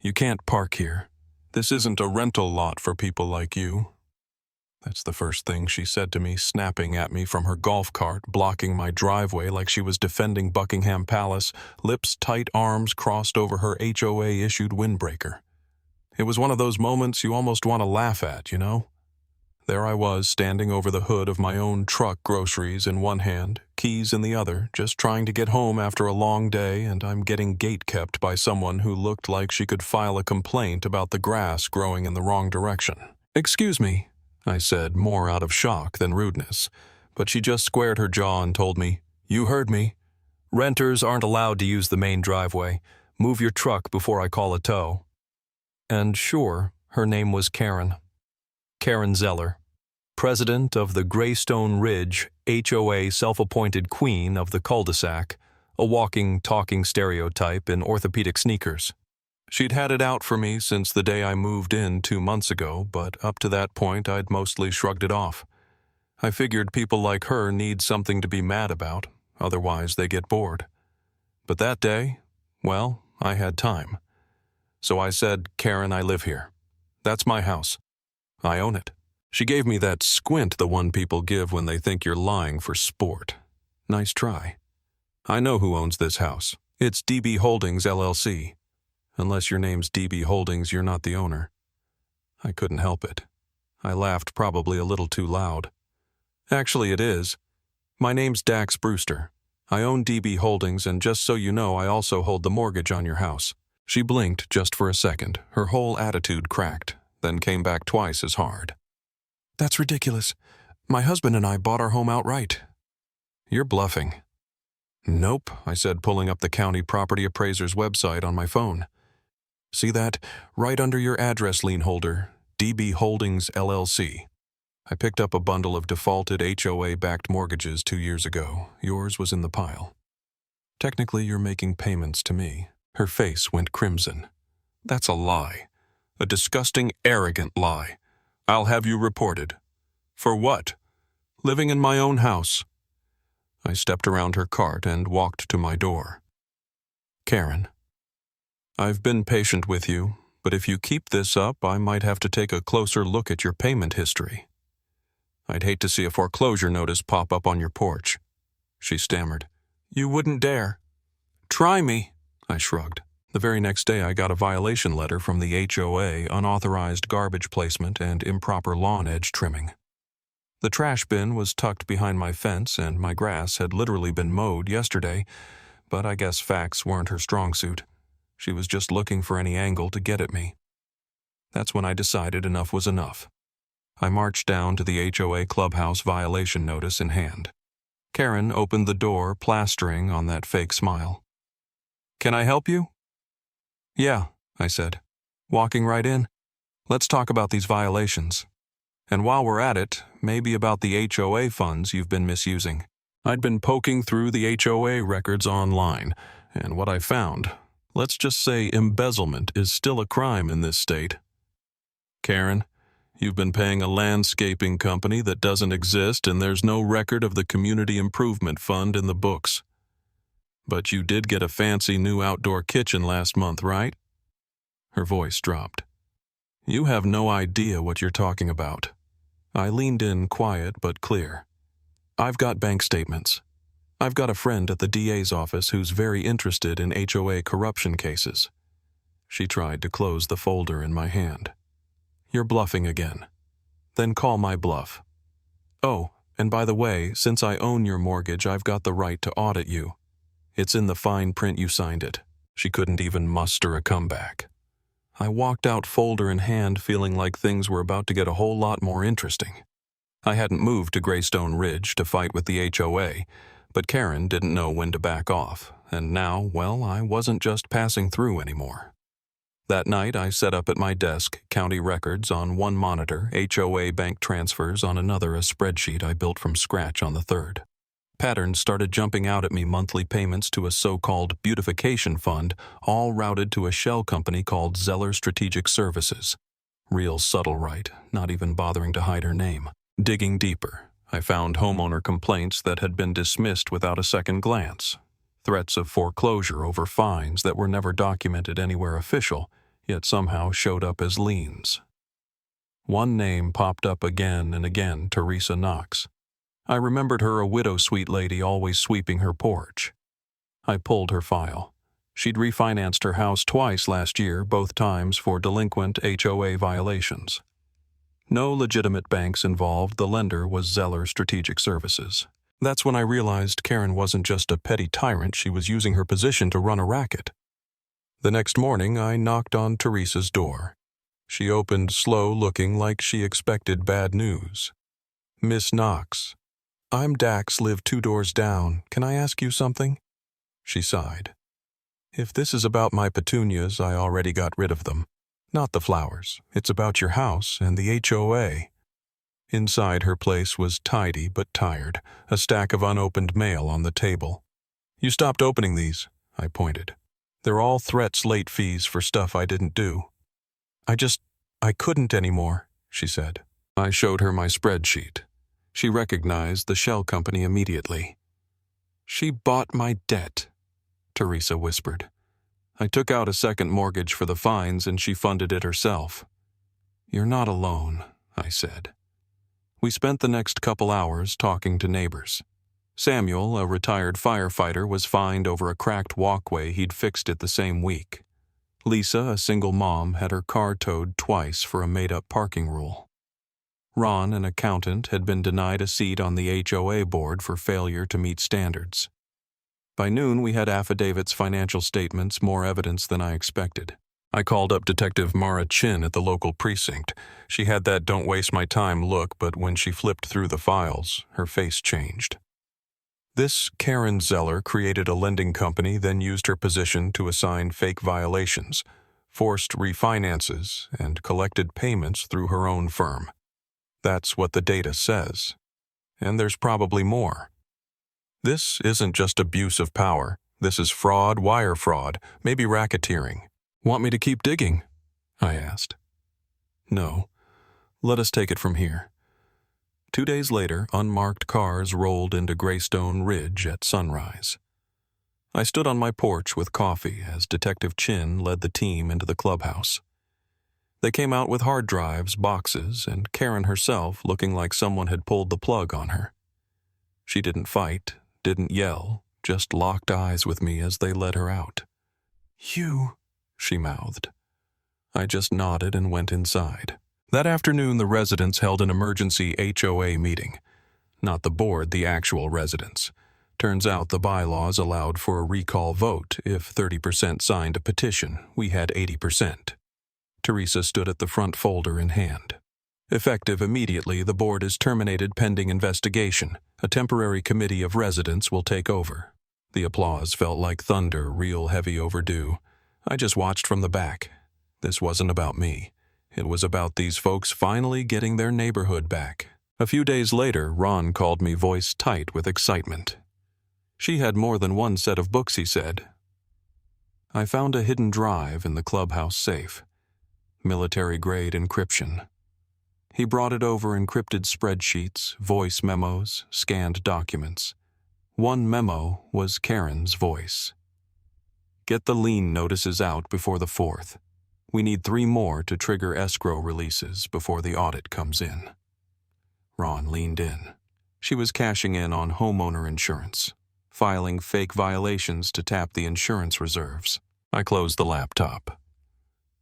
You can't park here. This isn't a rental lot for people like you." That's the first thing she said to me, snapping at me from her golf cart, blocking my driveway like she was defending Buckingham Palace, lips tight, arms crossed over her HOA-issued windbreaker. It was one of those moments you almost want to laugh at, you know? There I was, standing over the hood of my own truck, groceries in one hand, keys in the other, just trying to get home after a long day, and I'm getting gate-kept by someone who looked like she could file a complaint about the grass growing in the wrong direction. "Excuse me," I said, more out of shock than rudeness, but she just squared her jaw and told me, "You heard me. Renters aren't allowed to use the main driveway. Move your truck before I call a tow." And sure, her name was Karen. Karen Zeller, president of the Greystone Ridge HOA, self-appointed queen of the cul-de-sac, a walking, talking stereotype in orthopedic sneakers. She'd had it out for me since the day I moved in 2 months ago, but up to that point I'd mostly shrugged it off. I figured people like her need something to be mad about, otherwise they get bored. But that day, well, I had time. So I said, "Karen, I live here. That's my house. I own it." She gave me that squint the one people give when they think you're lying for sport. Nice try. "I know who owns this house. It's DB Holdings, LLC. Unless your name's DB Holdings, you're not the owner." I couldn't help it. I laughed, probably a little too loud. "Actually, it is. My name's Dax Brewster. I own DB Holdings, and just so you know, I also hold the mortgage on your house." She blinked just for a second, her whole attitude cracked, then came back twice as hard. "That's ridiculous. My husband and I bought our home outright." "You're bluffing." "Nope," I said, pulling up the county property appraiser's website on my phone. "See that? Right under your address lien holder, DB Holdings, LLC. I picked up a bundle of defaulted HOA-backed mortgages 2 years ago. Yours was in the pile. Technically, you're making payments to me." Her face went crimson. "That's a lie. A disgusting, arrogant lie. I'll have you reported." "For what?" "Living in my own house." I stepped around her cart and walked to my door. "Karen, I've been patient with you, but if you keep this up, I might have to take a closer look at your payment history. I'd hate to see a foreclosure notice pop up on your porch." She stammered. "You wouldn't dare." "Try me." I shrugged. The very next day I got a violation letter from the HOA, unauthorized garbage placement and improper lawn edge trimming. The trash bin was tucked behind my fence and my grass had literally been mowed yesterday, but I guess facts weren't her strong suit. She was just looking for any angle to get at me. That's when I decided enough was enough. I marched down to the HOA clubhouse, violation notice in hand. Karen opened the door, plastering on that fake smile. "Can I help you?" "Yeah," I said, walking right in. "Let's talk about these violations. And while we're at it, maybe about the HOA funds you've been misusing." I'd been poking through the HOA records online, and what I found, let's just say embezzlement is still a crime in this state. "Karen, you've been paying a landscaping company that doesn't exist, and there's no record of the Community Improvement Fund in the books. But you did get a fancy new outdoor kitchen last month, right?" Her voice dropped. "You have no idea what you're talking about." I leaned in, quiet but clear. "I've got bank statements. I've got a friend at the DA's office who's very interested in HOA corruption cases." She tried to close the folder in my hand. "You're bluffing again. Then call my bluff. Oh, and by the way, since I own your mortgage, I've got the right to audit you. It's in the fine print you signed it." She couldn't even muster a comeback. I walked out, folder in hand, feeling like things were about to get a whole lot more interesting. I hadn't moved to Greystone Ridge to fight with the HOA, but Karen didn't know when to back off, and now, well, I wasn't just passing through anymore. That night, I set up at my desk, county records on one monitor, HOA bank transfers on another, a spreadsheet I built from scratch on the third. Patterns started jumping out at me, monthly payments to a so-called beautification fund, all routed to a shell company called Zeller Strategic Services. Real subtle, right? Not even bothering to hide her name. Digging deeper, I found homeowner complaints that had been dismissed without a second glance. Threats of foreclosure over fines that were never documented anywhere official, yet somehow showed up as liens. One name popped up again and again, Teresa Knox. I remembered her, a widow sweet lady always sweeping her porch. I pulled her file. She'd refinanced her house twice last year, both times for delinquent HOA violations. No legitimate banks involved, the lender was Zeller Strategic Services. That's when I realized Karen wasn't just a petty tyrant, she was using her position to run a racket. The next morning, I knocked on Teresa's door. She opened slow, looking like she expected bad news. "Miss Knox, I'm Dax, live 2 doors down. Can I ask you something?" She sighed. "If this is about my petunias, I already got rid of them. Not the flowers. It's about your house and the HOA. Inside, her place was tidy but tired, a stack of unopened mail on the table. "You stopped opening these," I pointed. "They're all threats, late fees for stuff I didn't do." I couldn't anymore," she said. I showed her my spreadsheet. She recognized the shell company immediately. "She bought my debt," Teresa whispered. "I took out a second mortgage for the fines and she funded it herself." "You're not alone," I said. We spent the next couple hours talking to neighbors. Samuel, a retired firefighter, was fined over a cracked walkway he'd fixed it the same week. Lisa, a single mom, had her car towed twice for a made-up parking rule. Ron, an accountant, had been denied a seat on the HOA board for failure to meet standards. By noon, we had affidavits, financial statements, more evidence than I expected. I called up Detective Mara Chin at the local precinct. She had that don't waste my time look, but when she flipped through the files, her face changed. This Karen Zeller created a lending company, then used her position to assign fake violations, forced refinances, and collected payments through her own firm. That's what the data says. And there's probably more. This isn't just abuse of power. This is fraud, wire fraud, maybe racketeering. "Want me to keep digging?" I asked. "No. Let us take it from here." 2 days later, unmarked cars rolled into Greystone Ridge at sunrise. I stood on my porch with coffee as Detective Chin led the team into the clubhouse. They came out with hard drives, boxes, and Karen herself looking like someone had pulled the plug on her. She didn't fight, didn't yell, just locked eyes with me as they led her out. "You," she mouthed. I just nodded and went inside. That afternoon, the residents held an emergency HOA meeting. Not the board, the actual residents. Turns out the bylaws allowed for a recall vote if 30% signed a petition. We had 80%. Teresa stood at the front, folder in hand. "Effective immediately, the board is terminated pending investigation. A temporary committee of residents will take over." The applause felt like thunder, real heavy overdue. I just watched from the back. This wasn't about me. It was about these folks finally getting their neighborhood back. A few days later, Ron called me, voice tight with excitement. "She had more than one set of books," he said. "I found a hidden drive in the clubhouse safe. Military-grade encryption." He brought it over, encrypted spreadsheets, voice memos, scanned documents. One memo was Karen's voice. "Get the lien notices out before the 4th. We need 3 more to trigger escrow releases before the audit comes in." Ron leaned in. She was cashing in on homeowner insurance, filing fake violations to tap the insurance reserves. I closed the laptop.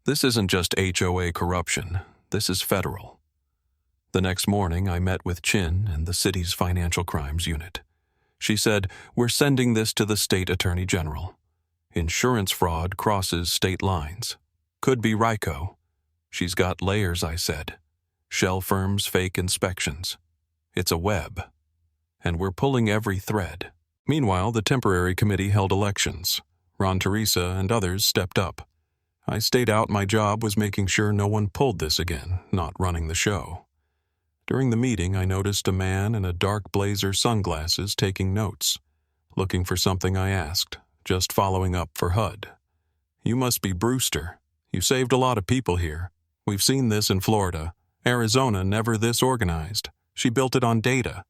This isn't just HOA corruption. This is federal. The next morning, I met with Chin and the city's financial crimes unit. She said, "We're sending this to the state attorney general. Insurance fraud crosses state lines. Could be RICO. She's got layers," I said. "Shell firms, fake inspections. It's a web. And we're pulling every thread." Meanwhile, the temporary committee held elections. Ron, Teresa, and others stepped up. I stayed out. My job was making sure no one pulled this again, not running the show. During the meeting, I noticed a man in a dark blazer, sunglasses, taking notes. Looking for something, I asked, just following up for HUD. "You must be Brewster. You saved a lot of people here. We've seen this in Florida. Arizona, never this organized. She built it on data."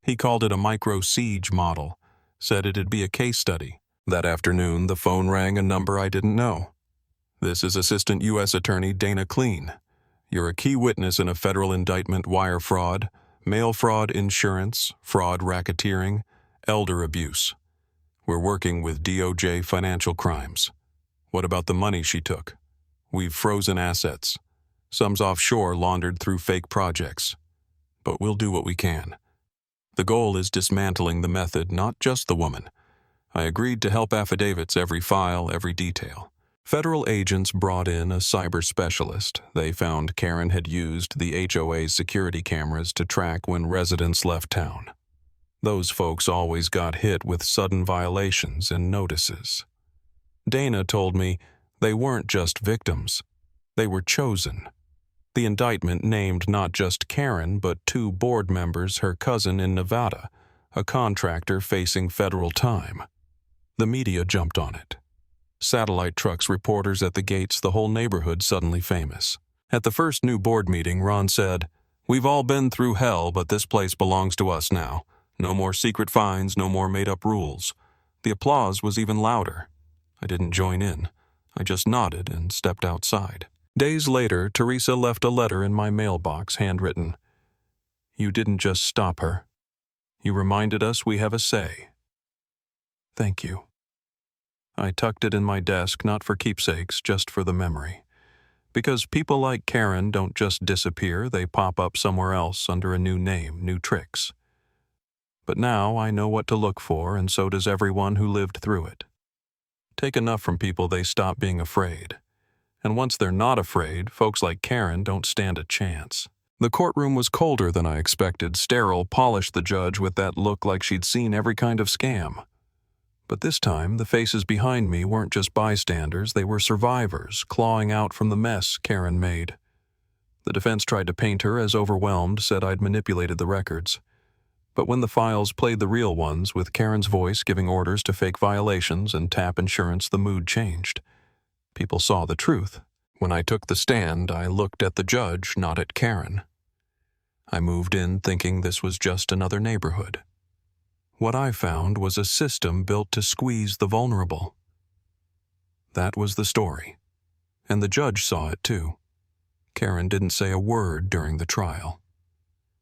He called it a micro-siege model, said it'd be a case study. That afternoon, the phone rang, a number I didn't know. This is Assistant U.S. Attorney Dana Clean. You're a key witness in a federal indictment: wire fraud, mail fraud, insurance, fraud, racketeering, elder abuse. We're working with DOJ financial crimes. What about the money she took? We've frozen assets. Some's offshore, laundered through fake projects. But we'll do what we can. The goal is dismantling the method, not just the woman. I agreed to help affidavits, every file, every detail. Federal agents brought in a cyber specialist. They found Karen had used the HOA's security cameras to track when residents left town. Those folks always got hit with sudden violations and notices. Dana told me they weren't just victims. They were chosen. The indictment named not just Karen, but 2 board members, her cousin in Nevada, a contractor facing federal time. The media jumped on it. Satellite trucks, reporters at the gates, the whole neighborhood suddenly famous. At the first new board meeting, Ron said, "We've all been through hell, but this place belongs to us now. No more secret fines, no more made-up rules." The applause was even louder. I didn't join in. I just nodded and stepped outside. Days later, Teresa left a letter in my mailbox, handwritten. "You didn't just stop her. You reminded us we have a say. Thank you." I tucked it in my desk, not for keepsakes, just for the memory. Because people like Karen don't just disappear, they pop up somewhere else under a new name, new tricks. But now I know what to look for, and so does everyone who lived through it. Take enough from people, they stop being afraid. And once they're not afraid, folks like Karen don't stand a chance. The courtroom was colder than I expected, sterile, polished the judge with that look like she'd seen every kind of scam. But this time, the faces behind me weren't just bystanders, they were survivors, clawing out from the mess Karen made. The defense tried to paint her as overwhelmed, said I'd manipulated the records. But when the files played the real ones, with Karen's voice giving orders to fake violations and tap insurance, the mood changed. People saw the truth. When I took the stand, I looked at the judge, not at Karen. I moved in thinking this was just another neighborhood. What I found was a system built to squeeze the vulnerable. That was the story. And the judge saw it too. Karen didn't say a word during the trial.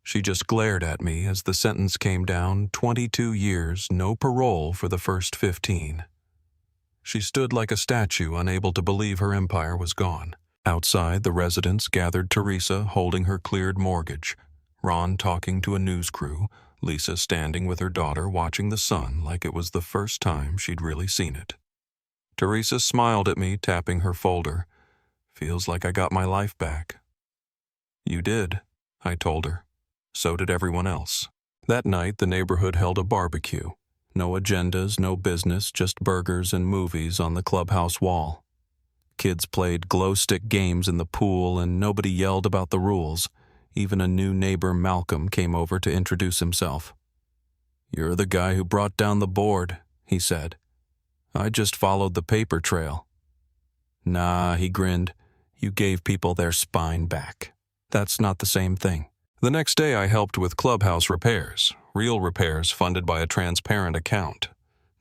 She just glared at me as the sentence came down: 22 years, no parole for the first 15. She stood like a statue, unable to believe her empire was gone. Outside, the residents gathered, Teresa holding her cleared mortgage, Ron talking to a news crew, Lisa standing with her daughter watching the sun like it was the first time she'd really seen it. Teresa smiled at me, tapping her folder. "Feels like I got my life back." "You did," I told her. So did everyone else. That night, the neighborhood held a barbecue. No agendas, no business, just burgers and movies on the clubhouse wall. Kids played glow-stick games in the pool, and nobody yelled about the rules. Even a new neighbor, Malcolm, came over to introduce himself. "You're the guy who brought down the board," he said. "I just followed the paper trail." "Nah," he grinned. "You gave people their spine back. That's not the same thing." The next day I helped with clubhouse repairs, real repairs funded by a transparent account.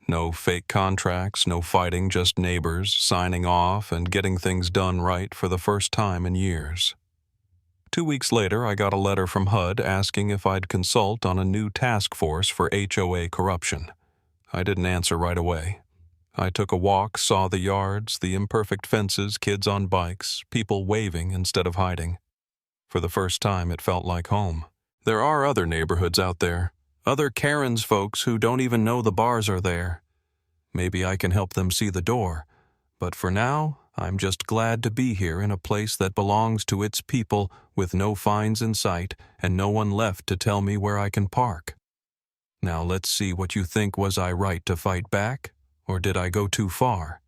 No fake contracts, no fighting, just neighbors signing off and getting things done right for the first time in years. 2 weeks later, I got a letter from HUD asking if I'd consult on a new task force for HOA corruption. I didn't answer right away. I took a walk, saw the yards, the imperfect fences, kids on bikes, people waving instead of hiding. For the first time, it felt like home. There are other neighborhoods out there, other Karen's folks who don't even know the bars are there. Maybe I can help them see the door. But for now, I'm just glad to be here in a place that belongs to its people, with no fines in sight and no one left to tell me where I can park. Now let's see what you think. Was I right to fight back, or did I go too far?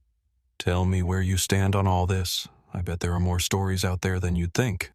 Tell me where you stand on all this. I bet there are more stories out there than you'd think.